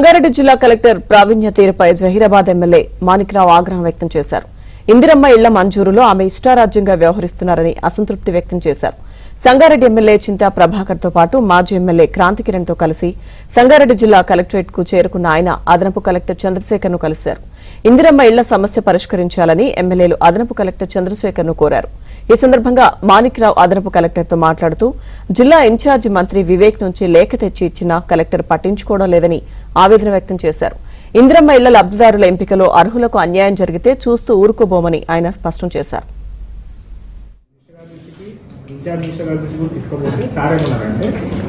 సంగారెడ్డి జిల్లా కలెక్టర్ ప్రావీణ్య తీరుపై జహీరాబాద్ ఎమ్మెల్యే మాణిక్రావు ఆగ్రహం వ్యక్తం చేశారు. ఇందిరమ్మ ఇళ్ల మంజూరులో ఆమె ఇష్టారాజ్యంగా వ్యవహరిస్తున్నారని అసంతృప్తి వ్యక్తం చేశారు. సంగారెడ్డి ఎమ్మెల్యే చింతా ప్రభాకర్ తో పాటు మాజీ ఎమ్మెల్యే క్రాంతికిరణ్ తో కలిసి సంగారెడ్డి జిల్లా కలెక్టరేట్ కు చేరుకున్న ఆయన అదనపు కలెక్టర్ చంద్రశేఖర్ ను కలిశారు. ఇందిరమ్మ ఇళ్ల సమస్య పరిష్కరించాలని ఎమ్మెల్యేలు అదనపు కలెక్టర్ చంద్రశేఖర్ ను కోరారు. ఈ సందర్భంగా మాణిక్రావు అదనపు కలెక్టర్ తో మాట్లాడుతూ జిల్లా ఇన్ఛార్జి మంత్రి వివేక్ నుంచి లేఖ తెచ్చి ఇచ్చినా కలెక్టర్ పట్టించుకోవడం లేదని ఆవేదన వ్యక్తం చేశారు. ఇందిరమ్మ ఇళ్ల లబ్దిదారుల ఎంపికలో అర్హులకు అన్యాయం జరిగితే చూస్తూ ఊరుకోబోమని ఆయన స్పష్టం చేశారు. తీసుకోబోతే సార్ ఏమన్నారంటే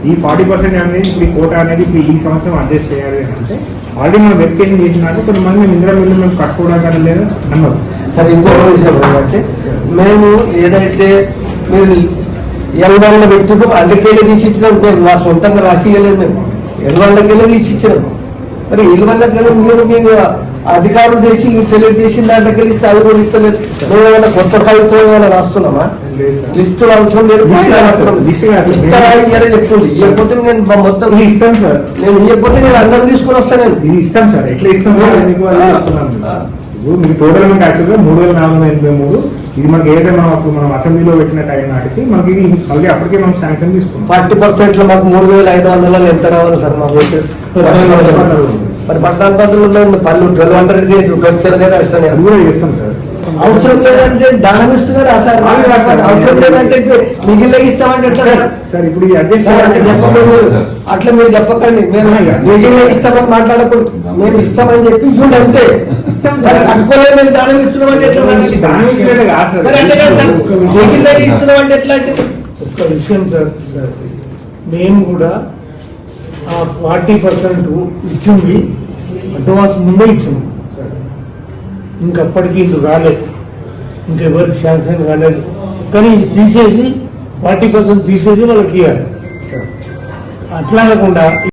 ఈ 40% అనేది ఇప్పుడు ఈ కోట అనేది ఈ సంవత్సరం అడ్జస్ట్ చేయాలి అంటే ఆల్రెడీ మనం వ్యక్తి ఏం చేసినాక కొంతమంది మేము ఇందిరా మిల్లు మేము కట్టుకోవడం లేదు అన్నారు. సార్ ఇంకో విషయం ఏంటంటే మేము ఏదైతే మీరు ఎల్వాళ్ళ వ్యక్తులు అందుకెళ్ళి తీసి ఇచ్చినాం, మేము మా సొంతంగా రాసియలేదు, మేము ఎల్వాళ్ళకెళ్ళి తీసి ఇచ్చినాం. మరి ఎల్వాళ్ళకెళ్ళి మీరు మీకు అధికారులు చేసి సెలెక్ట్ చేసిన దాంట్లోకి ఇస్తే అవి కూడా ఇస్తలేదు. మేము ఏమైనా కొత్త కవిత్వం ఏమైనా రాస్తున్నామా? లిస్టులు అవసరం లేదు, ఇస్తారా ఇయ్యారే చెప్తుంది. ఇవ్వకపోతే నేను మొత్తం ఇస్తాం సార్, నేను ఇవ్వకపోతే నేను అందరూ తీసుకుని వస్తాను. ఇది ఇస్తాం సార్, ఎట్లా ఇస్తాం మీకు టోటల్ మనకి యాక్చువల్గా 3483 ఇది మనకి ఏదైతే మనం అప్పుడు మనం అసెంబ్లీలో పెట్టిన టైం నాటికి మనకి మళ్ళీ అప్పటికే మనం శాంక్షన్ తీసుకున్నాం. 40% మాకు 3500 ఎంత రావాలి సార్ మాకు? మరి పట్టణ పద్ధతుల్లో పళ్ళు 1200 అది కూడా చేస్తాం సార్. అవసరం లేదంటే దానం ఇస్తున్నారు సార్. అవసరం లేదంటే మిగిలిన ఇస్తామంటే ఎట్లా సార్? ఇప్పుడు ఈ అధ్యక్ష అట్లా మీరు చెప్పకండి. మేము మిగిలిన ఇస్తామని మాట్లాడకూడదు, మేము ఇస్తామని చెప్పి ఇవ్వండి అంతే. కట్టుకోలేదు మేము దానం ఇస్తున్నామంటే ఎట్లా? మిగిలిన ఇస్తున్నామంటే ఎట్లా? ఒక్క విషయం సార్, మేము కూడా ఆ 40% ఇచ్చింది అడ్వాన్స్ ముందే ఇచ్చాము. ఇంకప్పటికీ ఇల్లు రాలేదు, ఇంకెవరికి శాంక్షన్ కాలేదు. కానీ ఇది తీసేసి 40% తీసేసి వాళ్ళకి ఇవ్వాలి. అట్లా కాకుండా